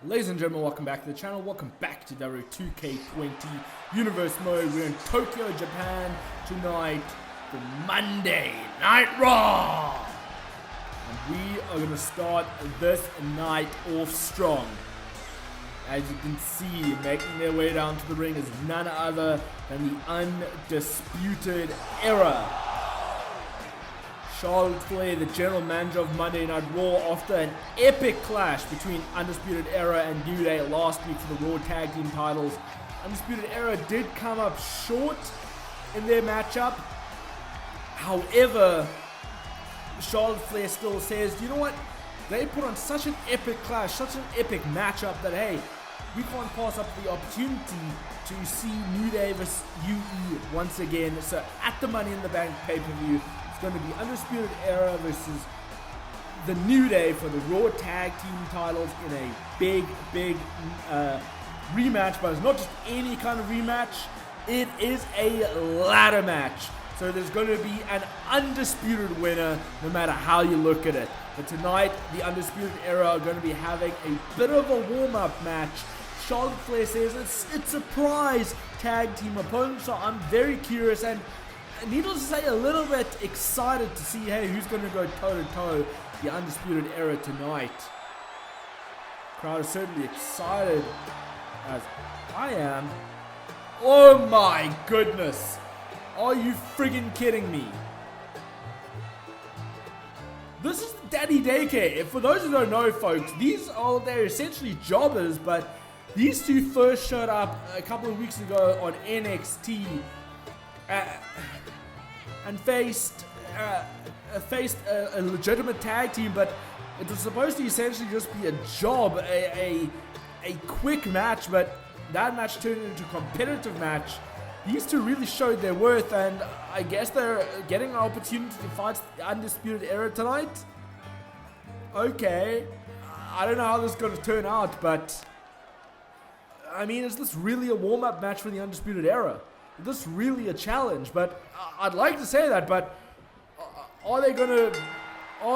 Ladies and gentlemen, welcome back to the channel. Welcome back to WWE 2K20 Universe Mode. We're in Tokyo, Japan tonight for Monday Night Raw. And we are going to start this night off strong. As you can see, making their way down to the ring is none other than the Undisputed Era. Charlotte Flair, the general manager of Monday Night Raw, after an epic clash between Undisputed Era and New Day last week for the Raw Tag Team titles. Undisputed Era did come up short in their matchup. However, Charlotte Flair still says, you know what? They put on such an epic clash, such an epic matchup that, hey, we can't pass up the opportunity to see New Day vs. UE once again. So at the Money in the Bank pay-per-view, going to be Undisputed Era versus the New Day for the Raw Tag Team titles in a big rematch, but it's not just any kind of rematch, it is a ladder match. So there's going to be an undisputed winner no matter how you look at it. But tonight, the Undisputed Era are going to be having a bit of a warm-up match. Charlotte Flair says it's a surprise tag team opponent, so I'm very curious and needless to say, a little bit excited to see, hey, who's going to go toe-to-toe the Undisputed Era tonight. Crowd is certainly excited, as I am. Oh my goodness. Are you friggin' kidding me? This is Daddy Daycare. For those who don't know, folks, they're essentially jobbers, but these two first showed up a couple of weeks ago on NXT. And faced a legitimate tag team, but it was supposed to essentially just be a job, a quick match, but that match turned into a competitive match. These two really showed their worth, and I guess they're getting an opportunity to fight the Undisputed Era tonight. Okay, I don't know how this is going to turn out, but I mean, is this really a warm-up match for the Undisputed Era? This is really a challenge, but I'd like to say that, but are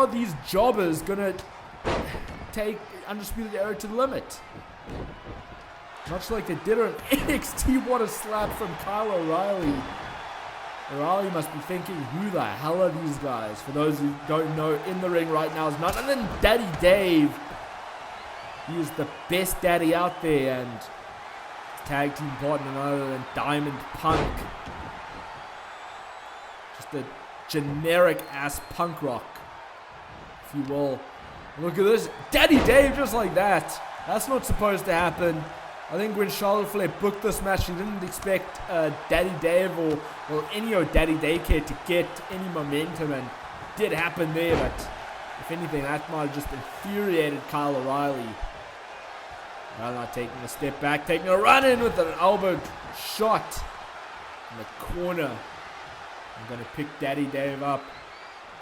these jobbers gonna take Undisputed Era to the limit? Much like they did on NXT. What a slap from Kyle O'Reilly. O'Reilly must be thinking, who the hell are these guys? For those who don't know, in the ring right now is none other than Daddy Dave. He is the best daddy out there, and tag team partner none other than Diamond Punk. Just a generic ass punk rock, if you will. Look at this, Daddy Dave, just like that. That's not supposed to happen. I think when Charlotte Flair booked this match, she didn't expect Daddy Dave or any of Daddy Daycare to get any momentum, and it did happen there, but if anything, that might have just infuriated Kyle O'Reilly. Well, not taking a step back, taking a run in with an elbow shot in the corner. I'm going to pick Daddy Dave up.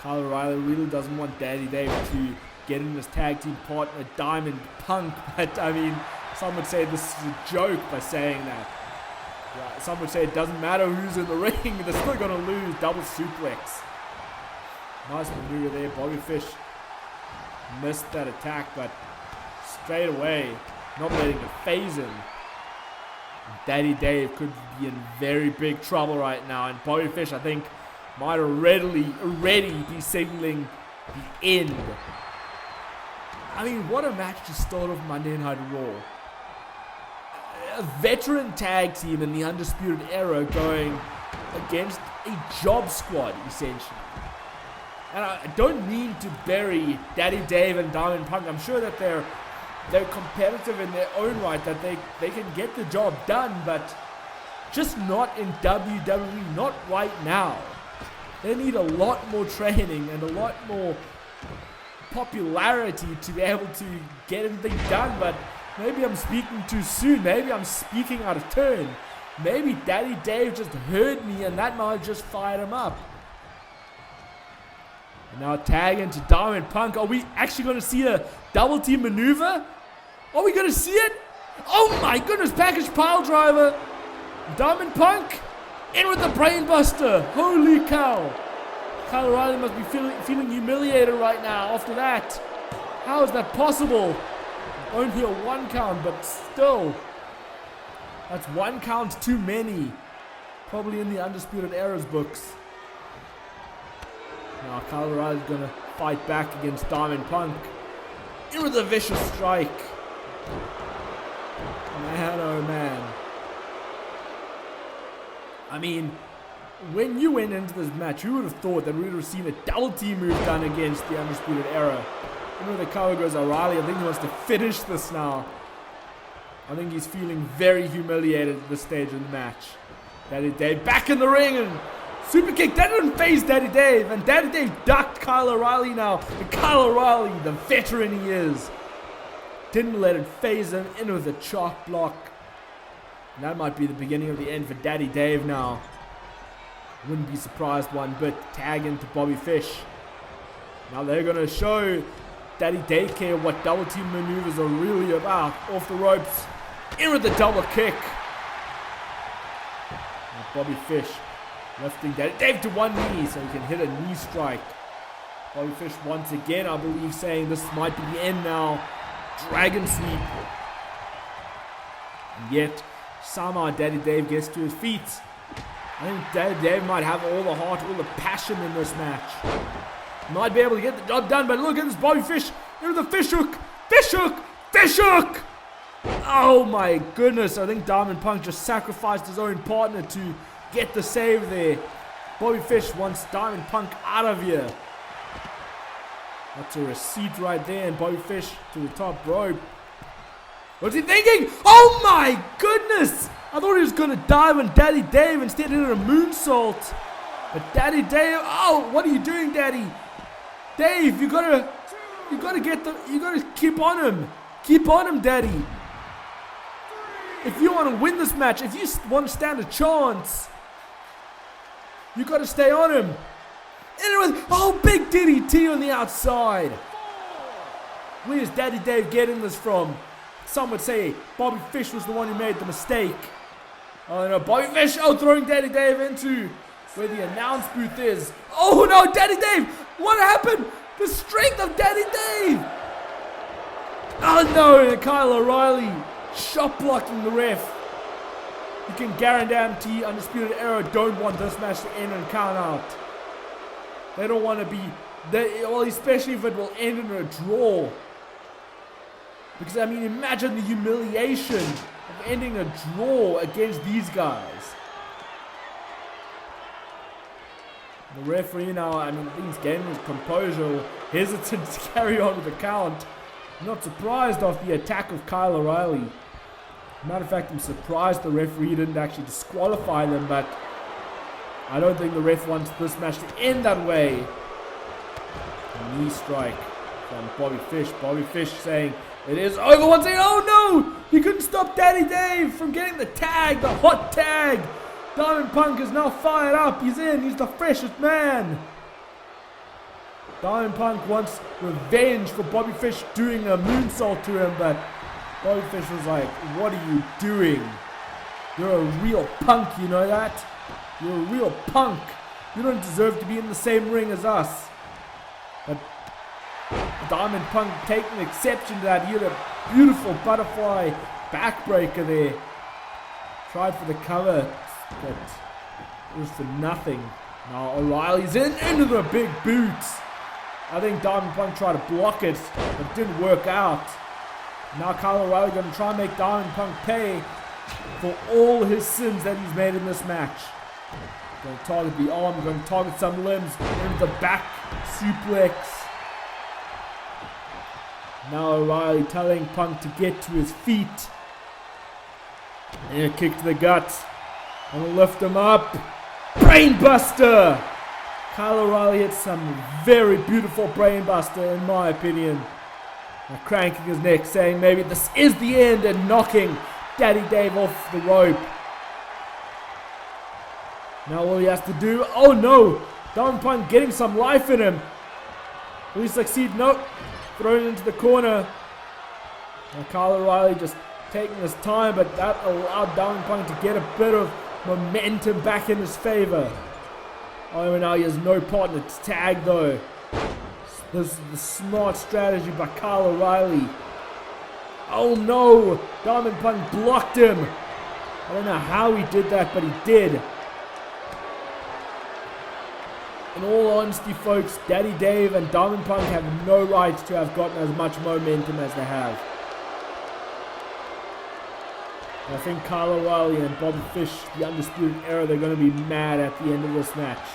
Kyle O'Reilly really doesn't want Daddy Dave to get in his tag team partner, Diamond Punk. But, I mean, some would say this is a joke by saying that. Yeah, some would say it doesn't matter who's in the ring. They're still going to lose. Double suplex. Nice maneuver there. Bobby Fish missed that attack, but straight away, not letting it phase him. Daddy Dave could be in very big trouble right now, and Bobby Fish, I think, might already be signaling the end. I mean, what a match to start off Monday Night Raw. A veteran tag team in the Undisputed Era going against a job squad, essentially. And I don't mean to bury Daddy Dave and Diamond Punk. I'm sure that they're competitive in their own right, that they can get the job done, but just not in WWE, not right now. They need a lot more training and a lot more popularity to be able to get anything done, but maybe I'm speaking too soon. Maybe I'm speaking out of turn. Maybe Daddy Dave just heard me and that might have just fired him up. And now tag into Diamond Punk. Are we actually going to see a double team maneuver? Are we going to see it? Oh my goodness, package pile driver. Diamond Punk in with the brain buster. Holy cow. Kyle O'Reilly must be feeling humiliated right now after that. How is that possible? Only a 1 count, but still. That's 1 count too many. Probably in the Undisputed Era's books. Now Kyle O'Reilly's going to fight back against Diamond Punk. In with a vicious strike. Man, oh man. I mean, when you went into this match, you would have thought that we would have seen a double team move done against the Undisputed Era. Even though the cover goes O'Reilly, I think he wants to finish this now. I think he's feeling very humiliated at this stage of the match. Daddy Dave back in the ring and super kick. That didn't phase Daddy Dave. And Daddy Dave ducked Kyle O'Reilly now. And Kyle O'Reilly, the veteran he is, didn't let it phase him. In with a chalk block. And that might be the beginning of the end for Daddy Dave now. Wouldn't be surprised one bit. Tag into Bobby Fish. Now they're going to show Daddy Dave care what double team maneuvers are really about. Off the ropes. In with the double kick. And Bobby Fish lifting Daddy Dave to one knee so he can hit a knee strike. Bobby Fish once again, I believe, saying this might be the end now. Dragon sweep. And yet, somehow Daddy Dave gets to his feet. I think Daddy Dave might have all the heart, all the passion in this match. Might be able to get the job done, but look at this Bobby Fish. Here's the fish hook. Fish hook. Fish hook. Oh my goodness. I think Diamond Punk just sacrificed his own partner to get the save there. Bobby Fish wants Diamond Punk out of here. That's a receipt right there. And Bobby Fish to the top rope. What's he thinking? Oh my goodness. I thought he was going to dive on Daddy Dave. Instead he did a moonsault. But Daddy Dave, oh, what are you doing, Daddy? Dave, you gotta keep on him. Keep on him, Daddy. If you want to win this match, if you want to stand a chance, you gotta stay on him. Anyway, oh, big DDT on the outside. Where's Daddy Dave getting this from? Some would say Bobby Fish was the one who made the mistake. Oh no, Bobby Fish, oh, throwing Daddy Dave into where the announce booth is. Oh no, Daddy Dave! What happened? The strength of Daddy Dave! Oh no, and Kyle O'Reilly shot blocking the ref. You can guarantee Undisputed Era don't want this match to end and count out. They don't want to be, well, especially if it will end in a draw. Because I mean, imagine the humiliation of ending a draw against these guys. The referee now, I mean, he's gaining his composure, hesitant to carry on with the count. I'm not surprised off the attack of Kyle O'Reilly. Matter of fact, I'm surprised the referee didn't actually disqualify them, but I don't think the ref wants this match to end that way. A knee strike from Bobby Fish. Bobby Fish saying it is over. One saying, oh no! He couldn't stop Daddy Dave from getting the tag, the hot tag. Diamond Punk is now fired up. He's in. He's the freshest man. Diamond Punk wants revenge for Bobby Fish doing a moonsault to him, but Bobby Fish was like, what are you doing? You're a real punk, you know that? You're a real punk. You don't deserve to be in the same ring as us. But Diamond Punk taking exception to that. He had a beautiful butterfly backbreaker there. Tried for the cover, but it was for nothing. Now O'Reilly's into the big boots. I think Diamond Punk tried to block it, but it didn't work out. Now Kyle O'Reilly going to try and make Diamond Punk pay for all his sins that he's made in this match. Going to target the arm, going to target some limbs, into the back suplex. Now O'Reilly telling Punk to get to his feet. And a kick to the guts. And we'll lift him up. Brainbuster! Kyle O'Reilly hit some very beautiful brainbuster in my opinion. And cranking his neck, saying maybe this is the end, and knocking Daddy Dave off the rope. Now all he has to do, oh no! Diamond Punk getting some life in him. Will he succeed? Nope. Thrown into the corner. Now Kyle O'Reilly just taking his time, but that allowed Diamond Punk to get a bit of momentum back in his favor. Oh, now he has no partner to tag though. This is the smart strategy by Kyle O'Reilly. Oh no! Diamond Punk blocked him. I don't know how he did that, but he did. In all honesty, folks, Daddy Dave and Diamond Punk have no right to have gotten as much momentum as they have. I think Kyle O'Reilly and Bobby Fish, the Undisputed Era, they're going to be mad at the end of this match.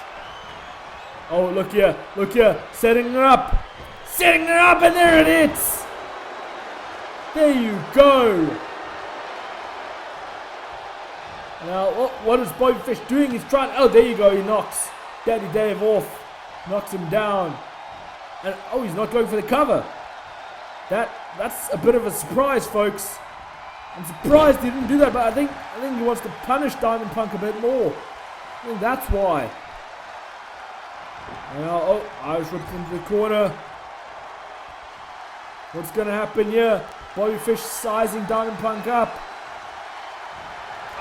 Oh, look here, setting her up, and there it is! There you go! Now, what is Bobby Fish doing? He's trying, oh, there you go, he knocks Daddy Dave off, knocks him down, and oh, he's not going for the cover. That's a bit of a surprise, folks. I'm surprised he didn't do that, but I think he wants to punish Diamond Punk a bit more. I think that's why. Now, oh, Irish whip into the corner. What's going to happen here? Bobby Fish sizing Diamond Punk up.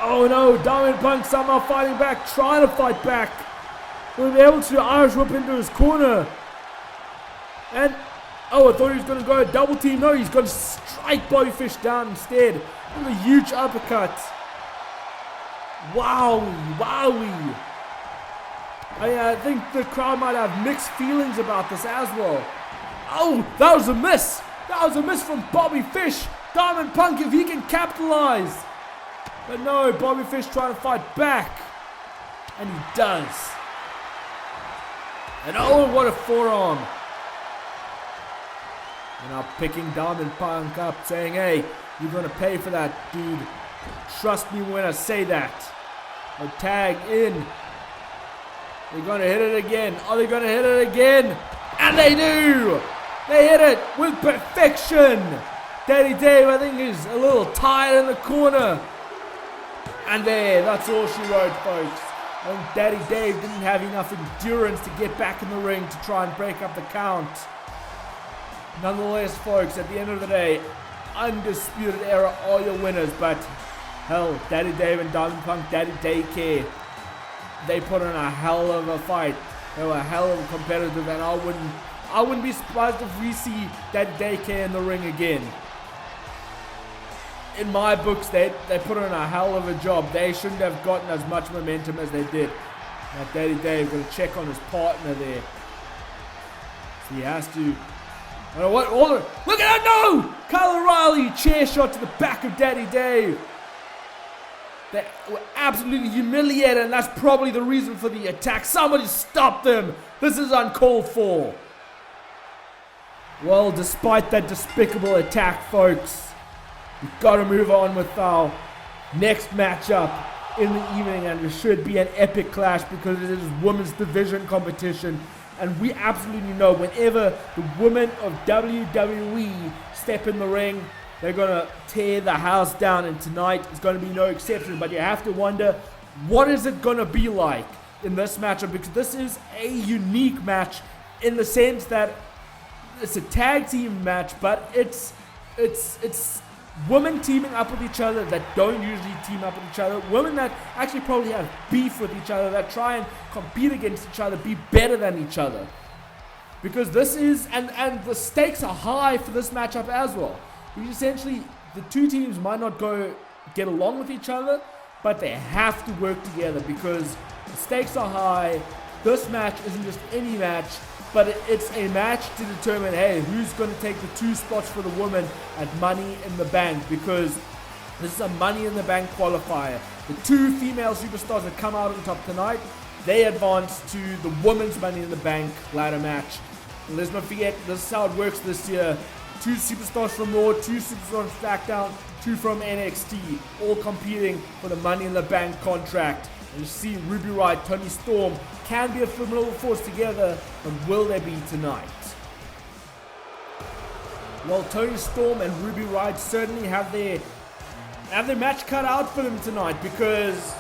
Oh no, Diamond Punk somehow fighting back, trying to fight back. Will be able to Irish whip into his corner. And, oh, I thought he was going to go a double team. No, he's going to strike Bobby Fish down instead. With a huge uppercut. Wowie. I think the crowd might have mixed feelings about this as well. Oh, that was a miss. That was a miss from Bobby Fish. Diamond Punk, if he can capitalize. But no, Bobby Fish trying to fight back. And he does. And oh, what a forearm. And now picking Diamond Punk up, saying, hey, you're going to pay for that, dude. Trust me when I say that. A tag in. They're going to hit it again. Are they going to hit it again? And they do! They hit it with perfection. Daddy Dave, I think, is a little tired in the corner. And there, that's all she wrote, folks. I think Daddy Dave didn't have enough endurance to get back in the ring to try and break up the count. Nonetheless, folks, at the end of the day, Undisputed Era are your winners, but hell, Daddy Dave and Diamond Punk, Daddy Daycare, they put in a hell of a fight. They were a hell of a competitive, and I wouldn't be surprised if we see Daddy Daycare in the ring again. In my books, they put in a hell of a job. They shouldn't have gotten as much momentum as they did. Now Daddy Dave going to check on his partner there. So he has to. Oh, what? Look at that! No! Kyle O'Reilly chair shot to the back of Daddy Dave. They were absolutely humiliated, and that's probably the reason for the attack. Somebody stop them! This is uncalled for. Well, despite that despicable attack, folks, we've got to move on with our next matchup in the evening, and it should be an epic clash because it is women's division competition. And we absolutely know whenever the women of WWE step in the ring, they're going to tear the house down. And tonight is going to be no exception. But you have to wonder, what is it going to be like in this matchup? Because this is a unique match in the sense that it's a tag team match, but it's women teaming up with each other that don't usually team up with each other. Women that actually probably have beef with each other, that try and compete against each other, be better than each other. Because this is, and the stakes are high for this matchup as well. Because essentially, the two teams might not get along with each other, but they have to work together because the stakes are high. This match isn't just any match, but it's a match to determine, hey, who's going to take the 2 spots for the women at Money in the Bank, because this is a Money in the Bank qualifier. The 2 female superstars that come out on top tonight, they advance to the women's Money in the Bank ladder match. And let's not forget, this is how it works this year. 2 superstars from Raw, 2 superstars from SmackDown, 2 from NXT, all competing for the Money in the Bank contract. And you see Ruby Riott, Toni Storm can be a formidable force together, but will they be tonight? Well, Toni Storm and Ruby Riott certainly have their match cut out for them tonight, because,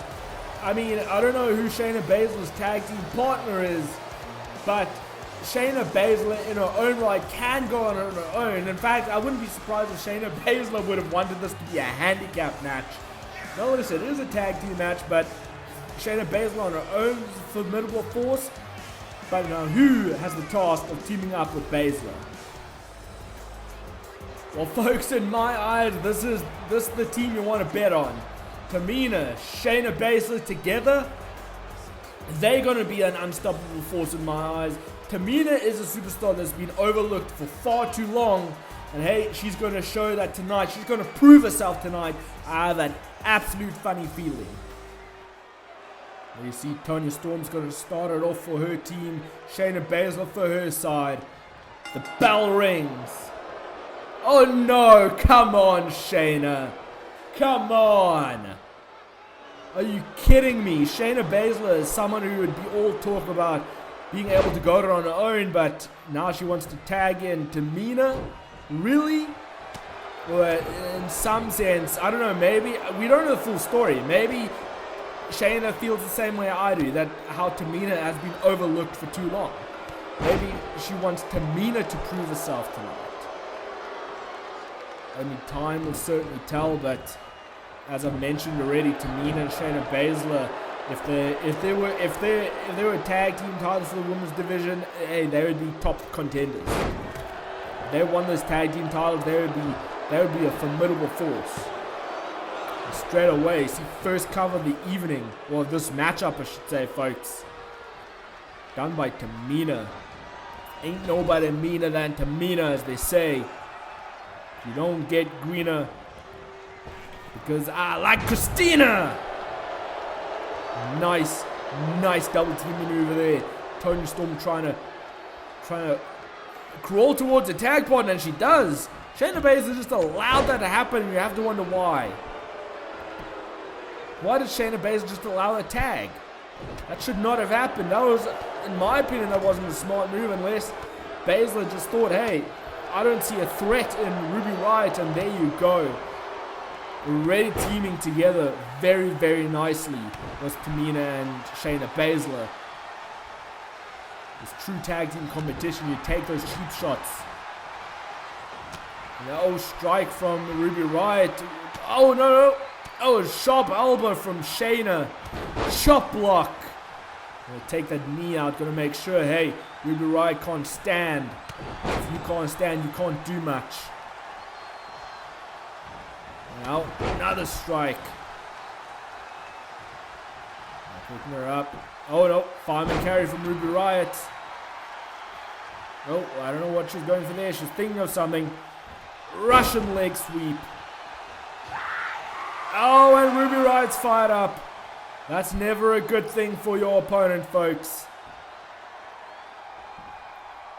I mean, I don't know who Shayna Baszler's tag team partner is, but Shayna Baszler in her own right can go on her own. In fact, I wouldn't be surprised if Shayna Baszler would have wanted this to be a handicap match. Notice it is a tag team match, but Shayna Baszler on her own is a formidable force. But now who has the task of teaming up with Baszler? Well, folks, in my eyes, this is the team you want to bet on. Tamina, Shayna Baszler together, they're going to be an unstoppable force in my eyes. Tamina is a superstar that's been overlooked for far too long. And hey, she's going to show that tonight. She's going to prove herself tonight. I have an absolute funny feeling. You see Toni Storm's going to start it off for her team. Shayna Baszler for her side. The bell rings. Oh no, come on Shayna. Come on. Are you kidding me? Shayna Baszler is someone who would be all talk about being able to go it on her own, but now she wants to tag in Tamina? Really? Well, in some sense, I don't know, maybe, we don't know the full story. Maybe Shayna feels the same way I do, that how Tamina has been overlooked for too long. Maybe she wants Tamina to prove herself tonight. Only time will certainly tell, but as I mentioned already, Tamina and Shayna Baszler, if they were tag team titles for the women's division, hey, they would be top contenders. If they won those tag team titles, they would be a formidable force. And straight away, see, first cover of the evening, well, this matchup, I should say, folks, done by Tamina. Ain't nobody meaner than Tamina, as they say. You don't get greener because I like Christina. Nice double team maneuver there. Toni Storm trying to crawl towards the tag partner, and she does. Shayna Baszler just allowed that to happen, and you have to wonder why. Why did Shayna Baszler just allow a tag? That should not have happened. That was, in my opinion, that wasn't a smart move unless Baszler just thought, hey, I don't see a threat in Ruby Riott, and there you go. Already teaming together very, very nicely was Tamina and Shayna Baszler. This true tag team competition, you take those cheap shots. No strike from Ruby Riott. Oh no! Oh, a sharp elbow from Shayna. Chop block. Gonna take that knee out. Gonna make sure, hey, Ruby Riott can't stand. If you can't stand, you can't do much. Now, another strike. Picking her up. Oh no, fireman carry from Ruby Riott. Oh, I don't know what she's going for there. She's thinking of something. Russian leg sweep. Oh, and Ruby Riott's fired up. That's never a good thing for your opponent, folks.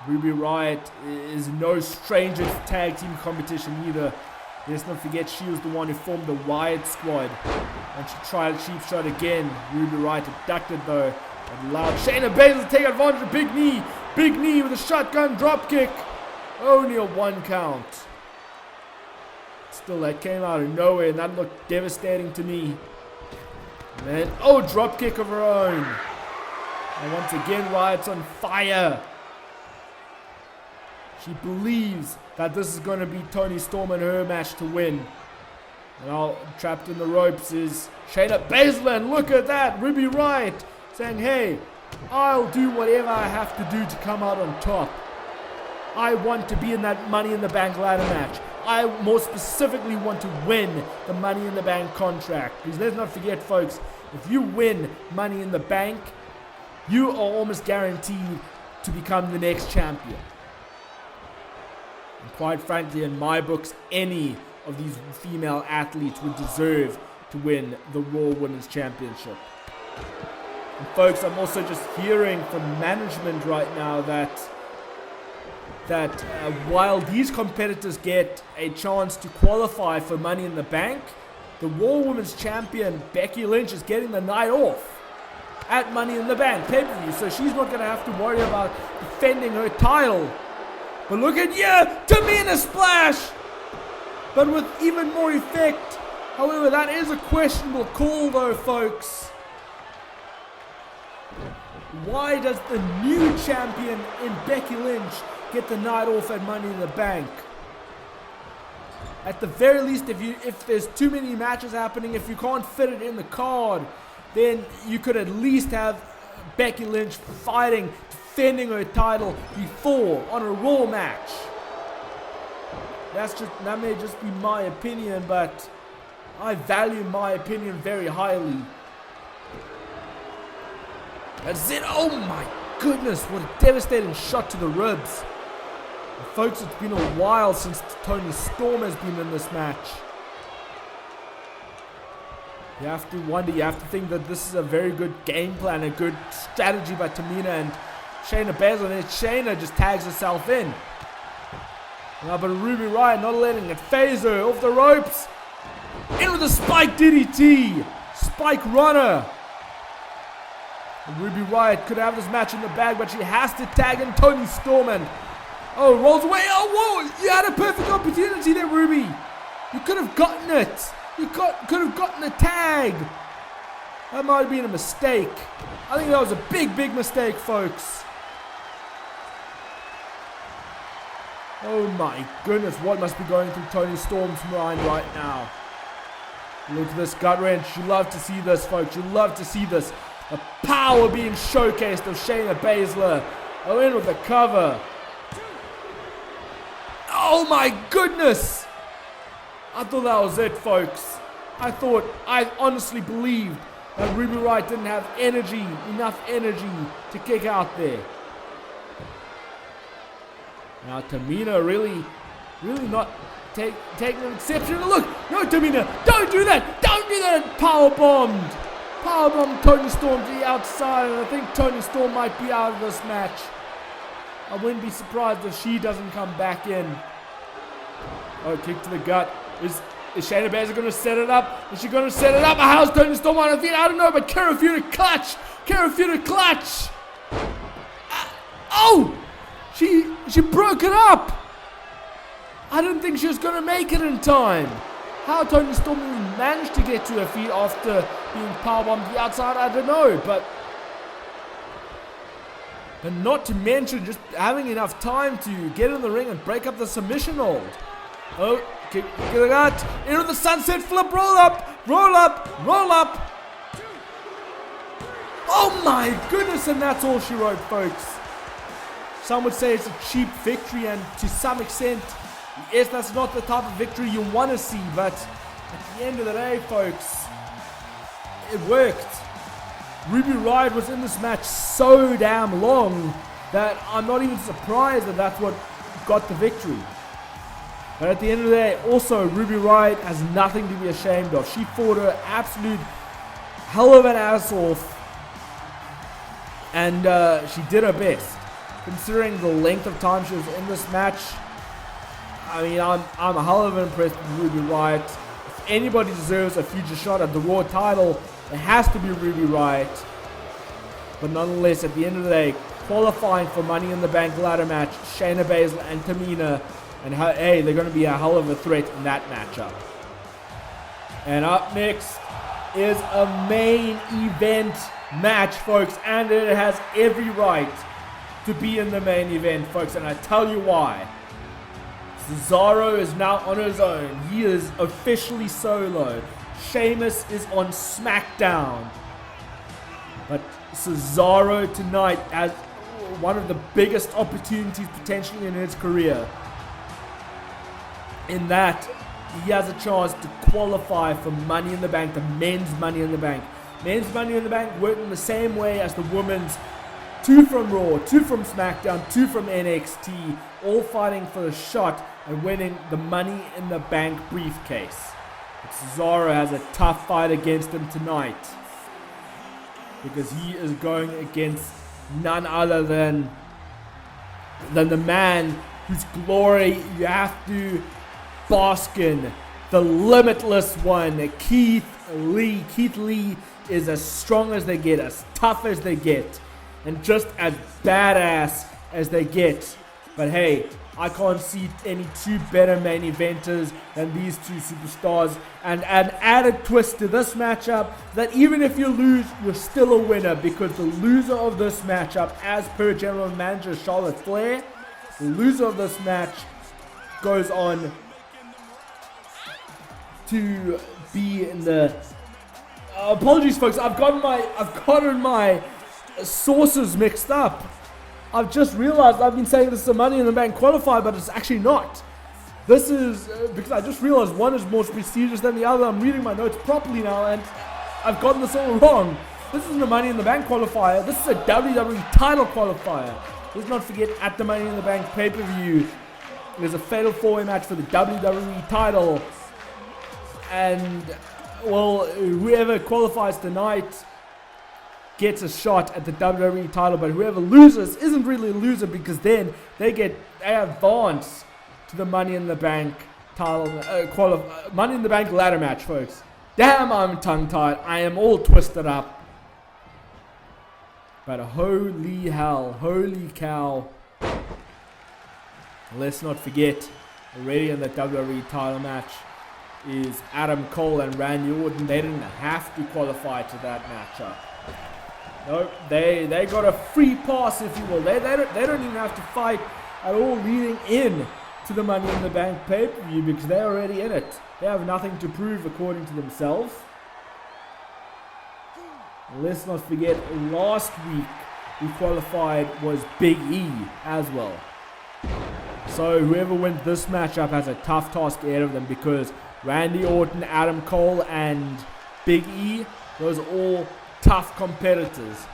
Ruby Riott is no stranger to tag team competition either. Let's not forget she was the one who formed the Riott squad. And she tried a cheap shot again. Ruby Riott abducted though. And allowed Shayna Baszler to take advantage of big knee. Big knee with a shotgun drop kick. Only a 1 count. Still, that came out of nowhere and that looked devastating to me. And then, oh, drop kick of her own. And once again, Riott's on fire. She believes that this is going to be Toni Storm and her match to win. Now, trapped in the ropes is Shayna Baszler, and look at that, Ruby Riott saying, hey, I'll do whatever I have to do to come out on top. I want to be in that Money in the Bank ladder match. I more specifically want to win the Money in the Bank contract. Because let's not forget, folks, if you win Money in the Bank, you are almost guaranteed to become the next champion. And quite frankly, in my books, any of these female athletes would deserve to win the Raw Women's Championship. And folks, I'm also just hearing from management right now that while these competitors get a chance to qualify for Money in the Bank, the Raw Women's Champion Becky Lynch is getting the night off at Money in the Bank pay-per-view, so she's not going to have to worry about defending her title. But look at, yeah, Tamina splash! But with even more effect. However, that is a questionable call though, folks. Why does the new champion in Becky Lynch get the night off at Money in the Bank? At the very least, if there's too many matches happening, if you can't fit it in the card, then you could at least have Becky Lynch fighting, defending her title before on a Raw match. That may just be my opinion, but I value my opinion very highly. That's it. Oh my goodness, what a devastating shot to the ribs. And folks, it's been a while since Toni Storm has been in this match. You have to wonder, you have to think that this is a very good game plan, a good strategy by Tamina and Shayna Baszler. And Shayna just tags herself in. Now, but Ruby Riott not letting it phase her. Off the ropes. In with a spike DDT. Spike runner. And Ruby Riott could have this match in the bag, but she has to tag in Toni Storm. And oh, rolls away. Oh, whoa. You had a perfect opportunity there, Ruby. You could have gotten it. You could have gotten the tag. That might have been a mistake. I think that was a big, big mistake, folks. Oh my goodness, what must be going through Toni Storm's mind right now? Look at this gut wrench. You love to see this, folks. You love to see this. The power being showcased of Shayna Baszler. Oh, in with the cover. Oh my goodness. I thought that was it, folks. I honestly believed that Ruby Riott didn't have enough energy to kick out there. Now Tamina really not taking an exception. Look, no Tamina, don't do that. Don't do that. Powerbombed Toni Storm to the outside, and I think Toni Storm might be out of this match. I wouldn't be surprised if she doesn't come back in. Oh, kick to the gut. Is Shayna Baszler going to set it up? Is she going to set it up? How's Toni Storm on her feet? I don't know, but Karafuda clutch. Oh! She broke it up. I didn't think she was going to make it in time. How Toni Storm managed to get to her feet after being powerbombed to the outside, I don't know. But not to mention just having enough time to get in the ring and break up the submission hold. Oh, kick to the gut. Into the sunset flip. Roll up. Oh my goodness, and that's all she wrote, folks. Some would say it's a cheap victory, and to some extent, yes, that's not the type of victory you want to see, but at the end of the day, folks, it worked. Ruby Riott was in this match so damn long that I'm not even surprised that that's what got the victory. But at the end of the day, also, Ruby Riott has nothing to be ashamed of. She fought her absolute hell of an ass off, and she did her best. Considering the length of time she was in this match, I mean, I'm a hell of impressed with Ruby Riott. If anybody deserves a future shot at the Raw title, it has to be Ruby Riott. But nonetheless, at the end of the day, qualifying for Money in the Bank ladder match, Shayna Baszler and Tamina, and hey, they're going to be a hell of a threat in that matchup. And up next is a main event match, folks, and it has every right to be in the main event, folks, and I tell you why. Cesaro is now on his own. He is officially solo. Sheamus is on SmackDown. But Cesaro tonight has one of the biggest opportunities potentially in his career. In that, he has a chance to qualify for Money in the Bank, the men's Money in the Bank. Men's Money in the Bank working the same way as the women's. 2 from Raw, 2 from SmackDown, 2 from NXT, all fighting for the shot and winning the Money in the Bank briefcase. But Cesaro has a tough fight against him tonight, because he is going against none other than the man whose glory you have to bask in, the limitless one, Keith Lee. Keith Lee is as strong as they get, as tough as they get, and just as badass as they get. But hey, I can't see any 2 better main eventers than these 2 superstars. And an added twist to this matchup, that even if you lose, you're still a winner, because the loser of this matchup, as per General Manager Charlotte Flair, the loser of this match goes on to be in the... apologies, folks. I've gotten my sources mixed up. I've just realized I've been saying this is a Money in the Bank qualifier, but it's actually not. This is, because I just realized one is more prestigious than the other. I'm reading my notes properly now, and I've gotten this all wrong. This isn't a Money in the Bank qualifier. This is a WWE title qualifier. Let's not forget, at the Money in the Bank pay-per-view, there's a fatal 4-way match for the WWE title. And, well, whoever qualifies tonight gets a shot at the WWE title, but whoever loses isn't really a loser, because then they advance to the Money in the Bank title, Money in the Bank ladder match, folks. Damn, I'm tongue-tied. I am all twisted up. But holy hell, holy cow. Let's not forget, already in the WWE title match is Adam Cole and Randy Orton. They didn't have to qualify to that matchup. No, they got a free pass, if you will. They don't even have to fight at all leading in to the Money in the Bank pay-per-view, because they're already in it. They have nothing to prove according to themselves. Let's not forget, last week who qualified was Big E as well. So whoever wins this matchup has a tough task ahead of them, because Randy Orton, Adam Cole, and Big E, those are all tough competitors.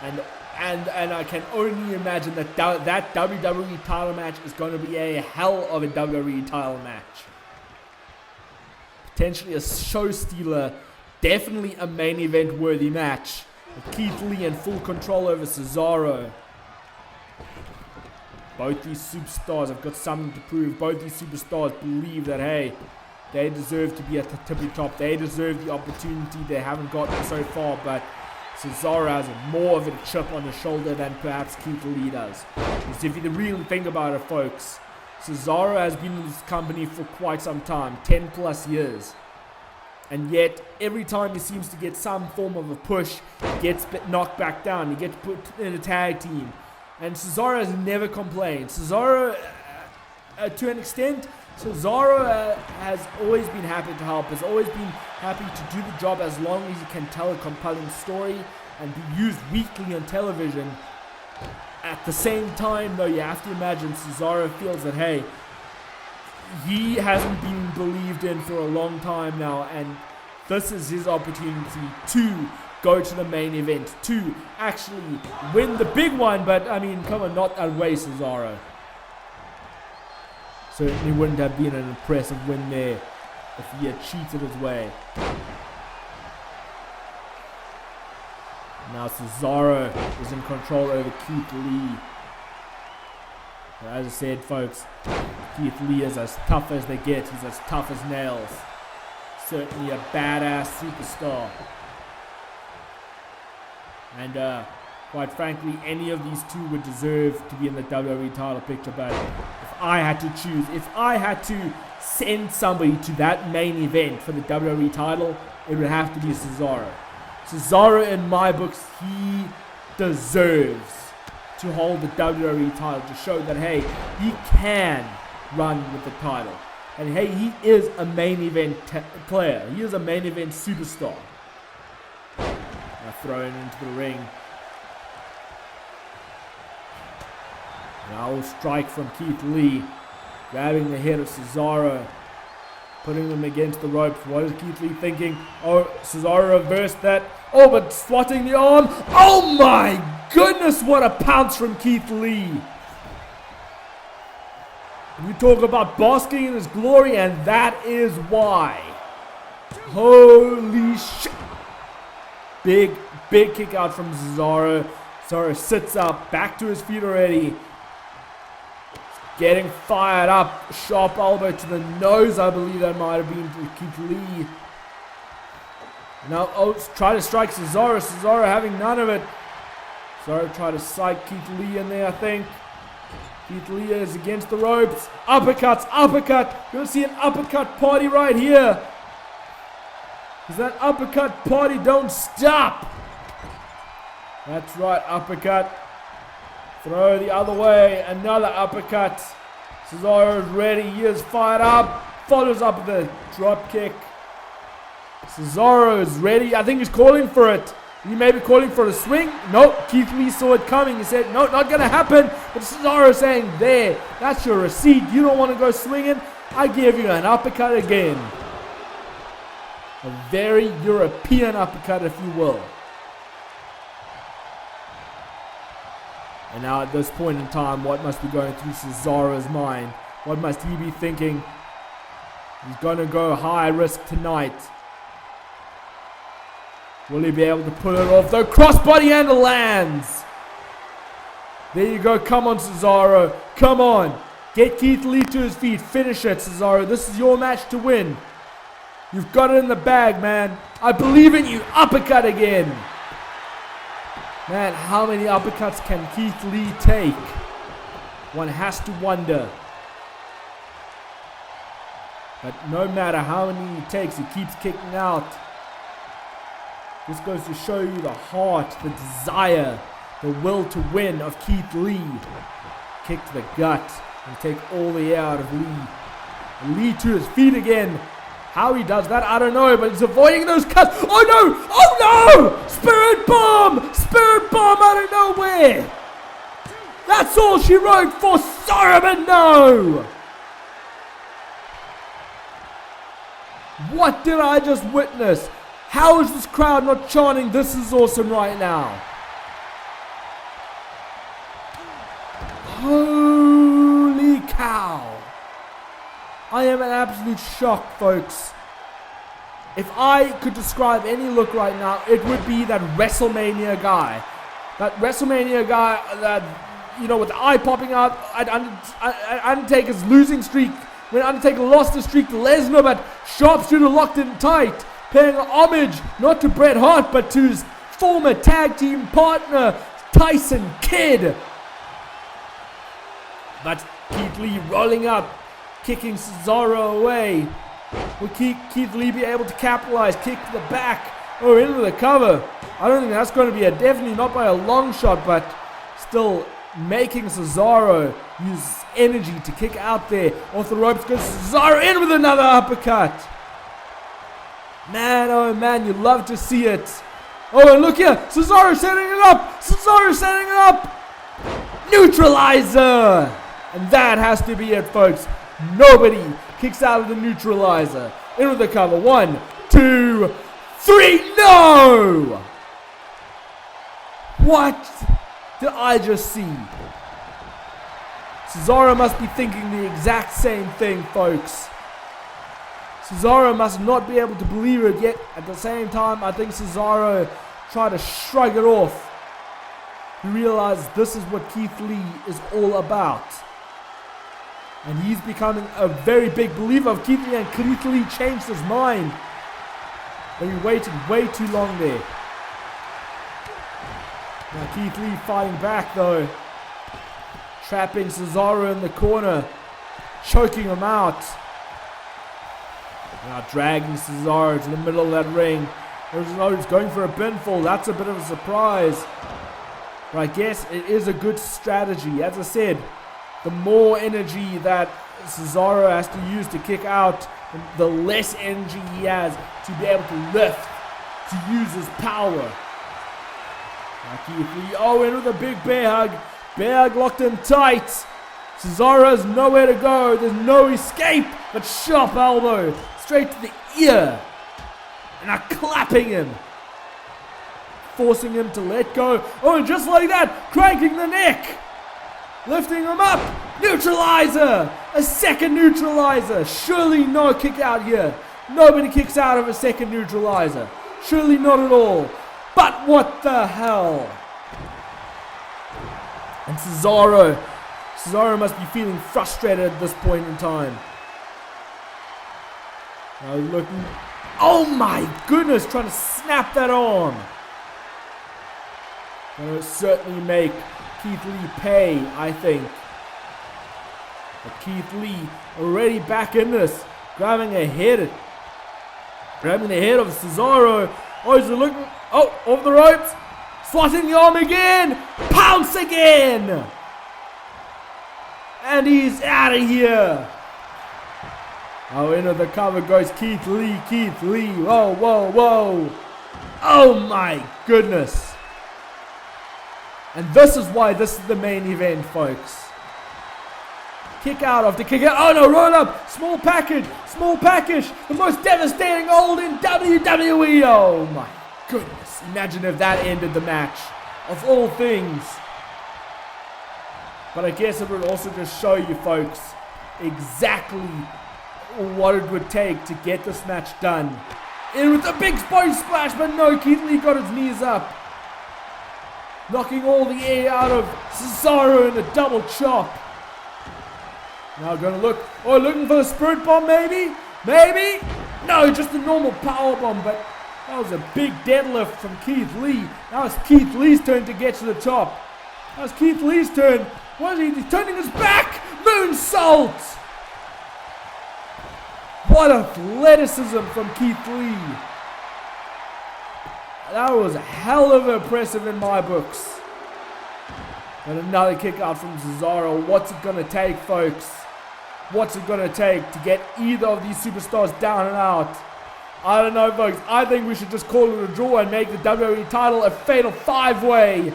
And I can only imagine that that WWE title match is going to be a hell of a WWE title match. Potentially a show stealer, definitely a main event worthy match. With Keith Lee in full control over Cesaro. Both these superstars have got something to prove. Both these superstars believe that, hey, they deserve to be at the tippy top. They deserve the opportunity they haven't gotten so far, but Cesaro has more of a chip on his shoulder than perhaps Keith Lee does. Because if you really think about it, folks, Cesaro has been in this company for quite some time, 10 plus years. And yet, every time he seems to get some form of a push, he gets knocked back down. He gets put in a tag team. And Cesaro has never complained. Cesaro, to an extent, Cesaro has always been happy to help, has always been happy to do the job as long as he can tell a compelling story and be used weekly on television. At the same time, though, you have to imagine Cesaro feels that, hey, he hasn't been believed in for a long time now, and this is his opportunity to go to the main event, to actually win the big one. But, I mean, come on, not outweigh Cesaro. Certainly wouldn't have been an impressive win there if he had cheated his way. Now Cesaro is in control over Keith Lee. But as I said, folks, Keith Lee is as tough as they get. He's as tough as nails. Certainly a badass superstar. And quite frankly, any of these two would deserve to be in the WWE title picture. But if I had to choose, if I had to send somebody to that main event for the WWE title, it would have to be Cesaro. Cesaro, in my books, he deserves to hold the WWE title to show that, hey, he can run with the title. And hey, he is a main event player. He is a main event superstar. Now thrown into the ring. Now a strike from Keith Lee, grabbing the head of Cesaro, putting him against the ropes. What is Keith Lee thinking? Oh, Cesaro reversed that. Oh, but swatting the arm. Oh my goodness, what a pounce from Keith Lee. We talk about basking in his glory, and that is why. Holy shit. Big kick out from Cesaro. Cesaro sits up, back to his feet already. Getting fired up. Sharp elbow to the nose, I believe that might have been to Keith Lee. Now, try to strike Cesaro. Cesaro having none of it. Cesaro try to psych Keith Lee in there, I think. Keith Lee is against the ropes. Uppercuts, uppercut. You're going to see an uppercut party right here. Because that uppercut party don't stop. That's right, uppercut. Throw the other way, another uppercut. Cesaro is ready, he is fired up. Follows up with a drop kick. Cesaro is ready, I think he's calling for it. He may be calling for a swing. Nope, Keith Lee saw it coming. He said, no, not going to happen. But Cesaro saying, there, that's your receipt. You don't want to go swinging? I give you an uppercut again. A very European uppercut, if you will. And now at this point in time, what must be going through Cesaro's mind? What must he be thinking? He's going to go high risk tonight. Will he be able to pull it off? The crossbody handle lands. There you go. Come on, Cesaro. Come on. Get Keith Lee to his feet. Finish it, Cesaro. This is your match to win. You've got it in the bag, man. I believe in you. Uppercut again. Man, how many uppercuts can Keith Lee take? One has to wonder. But no matter how many he takes, he keeps kicking out. This goes to show you the heart, the desire, the will to win of Keith Lee. Kick to the gut and take all the air out of Lee. And Lee to his feet again. How he does that, I don't know, but he's avoiding those cuts. Oh no! Oh no! Spirit bomb! Spirit bomb out of nowhere! That's all she wrote for Sorry, no! What did I just witness? How is this crowd not chanting, "This is awesome" right now? Holy cow. I am in absolute shock, folks. If I could describe any look right now, it would be that WrestleMania guy. That WrestleMania guy that, you know, with the eye popping out, Undertaker's losing streak. When Undertaker lost the streak to Lesnar, but Sharpshooter locked in tight. Paying homage, not to Bret Hart, but to his former tag team partner, Tyson Kidd. But Keith Lee rolling up, kicking Cesaro away. Will Keith Lee be able to capitalize? Kick to the back. Oh, into the cover. I don't think that's going to be definitely not by a long shot, but still making Cesaro use energy to kick out there. Off the ropes goes Cesaro, in with another uppercut. Man, oh man, you love to see it. Oh, and look here. Cesaro setting it up. Cesaro setting it up. Neutralizer. And that has to be it, folks. Nobody kicks out of the neutralizer. In with the cover. 1, 2, 3. No! What did I just see? Cesaro must be thinking the exact same thing, folks. Cesaro must not be able to believe it, yet at the same time, I think Cesaro tried to shrug it off. He realized this is what Keith Lee is all about. And he's becoming a very big believer of Keith Lee, and Keith Lee changed his mind. But he waited way too long there. Now Keith Lee fighting back though. Trapping Cesaro in the corner. Choking him out. Now dragging Cesaro to the middle of that ring. He's going for a pinfall. That's a bit of a surprise. But I guess it is a good strategy. As I said, the more energy that Cesaro has to use to kick out, the less energy he has to be able to lift, to use his power. Now Keith Lee, oh, in with a big bear hug. Bear hug locked in tight. Cesaro has nowhere to go. There's no escape, but sharp elbow straight to the ear. And now clapping him. Forcing him to let go. Oh, and just like that, cranking the neck. Lifting him up. Neutralizer. A second neutralizer. Surely no kick out here. Nobody kicks out of a second neutralizer. Surely not at all. But what the hell? And Cesaro must be feeling frustrated at this point in time. Now looking. Oh my goodness, trying to snap that arm. That will certainly make Keith Lee pay, I think. But Keith Lee already back in this. Grabbing the head of Cesaro. Oh, he's looking. Oh, off the ropes. Swatting the arm again. Pounce again. And he's out of here. Oh, into the cover goes Keith Lee. Keith Lee. Whoa, whoa, whoa. Oh my goodness. And this is why this is the main event, folks. Kick out after kick out. Oh no, roll up. Small package. Small package. The most devastating hold in WWE. Oh my goodness. Imagine if that ended the match. Of all things. But I guess it would also just show you, folks, exactly what it would take to get this match done. In with a big body splash, but no, Keith Lee got his knees up. Knocking all the air out of Cesaro in a double chop. Now gonna look, oh, looking for the spirit bomb maybe? Maybe? No, just a normal power bomb, but that was a big deadlift from Keith Lee. Now it's Keith Lee's turn to get to the top. Now it's Keith Lee's turn. What is he? He's turning his back! Moonsault! What athleticism from Keith Lee. That was a hell of impressive in my books. And another kick out from Cesaro. What's it going to take, folks? What's it going to take to get either of these superstars down and out? I don't know, folks. I think we should just call it a draw and make the WWE title a fatal 5-way.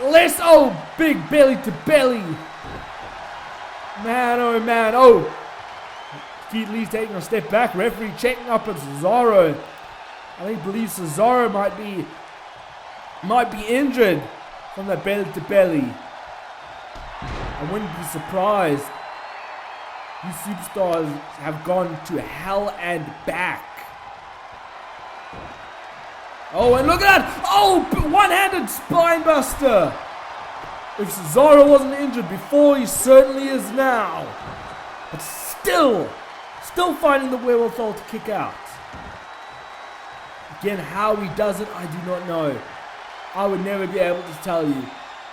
Less, oh, big belly to belly. Man, oh man, oh. Keith Lee's taking a step back. Referee checking up at Cesaro. I believe Cesaro might be injured from that belly to belly. I wouldn't be surprised. These superstars have gone to hell and back. Oh, and look at that! Oh, one-handed spine buster! If Cesaro wasn't injured before, he certainly is now. But still finding the wherewithal to kick out. Again, how he does it, I do not know. I would never be able to tell you.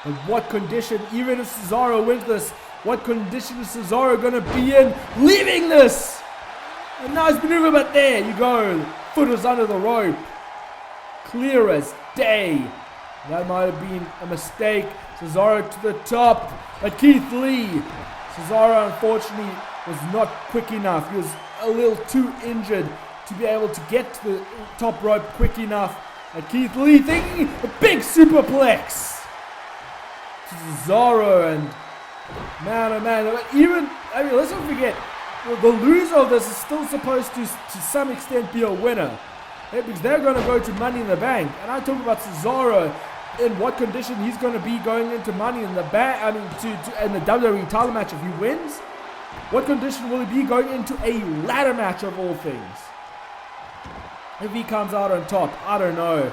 But what condition, even if Cesaro wins this, what condition is Cesaro going to be in leaving this? A nice maneuver, but there you go. Foot was under the rope. Clear as day. That might have been a mistake. Cesaro to the top. But Keith Lee. Cesaro, unfortunately, was not quick enough. He was a little too injured to be able to get to the top rope quick enough. And Keith Lee thinking a big superplex to Cesaro, and man, oh man, let's not forget, the loser of this is still supposed to some extent be a winner. Because they're going to go to Money in the Bank. And I talk about Cesaro in what condition he's going to be going into Money in the Bank, in the WWE title match if he wins. What condition will he be going into a ladder match of all things? If he comes out on top, I don't know.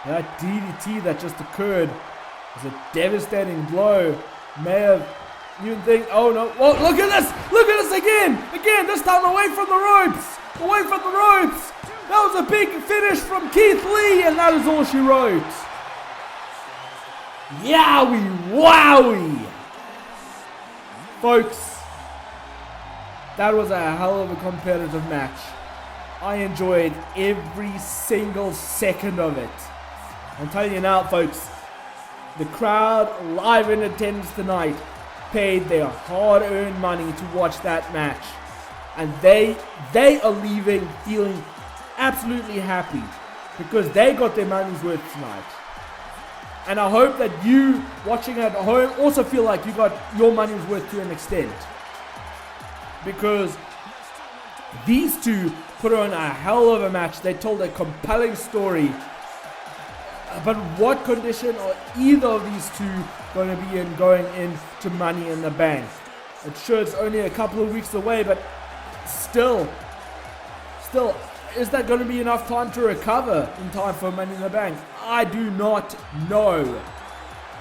That DDT that just occurred was a devastating blow. May have, you think, oh no, well, look at this again, this time away from the ropes. Away from the ropes! That was a big finish from Keith Lee, and that is all she wrote. Yowie wowie! Folks, that was a hell of a competitive match. I enjoyed every single second of it. I'm telling you now, folks, the crowd live in attendance tonight paid their hard-earned money to watch that match. And they are leaving feeling absolutely happy because they got their money's worth tonight. And I hope that you watching at home also feel like you got your money's worth to an extent. Because these two put on a hell of a match. They told a compelling story. But what condition are either of these two going to be in going into Money in the Bank? It sure it's only a couple of weeks away, but Still, is that going to be enough time to recover in time for Money in the Bank? I do not know.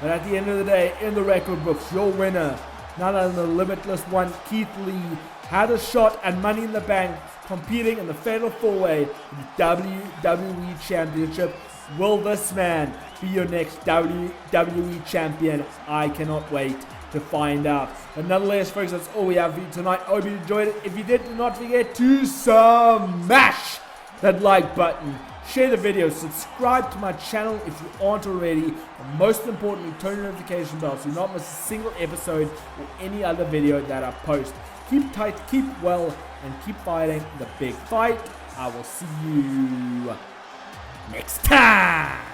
But at the end of the day, in the record books, your winner, none other than the limitless one, Keith Lee, had a shot at Money in the Bank, competing in the Fatal 4-Way WWE Championship. Will this man be your next WWE Champion? I cannot wait to find out. But nonetheless, folks, that's all we have for you tonight. I hope you enjoyed it. If you did, do not forget to smash that like button, share the video, subscribe to my channel if you aren't already, and most importantly, turn the notification bell so you not miss a single episode or any other video that I post. Keep tight, keep well, and keep fighting the big fight. I will see you next time.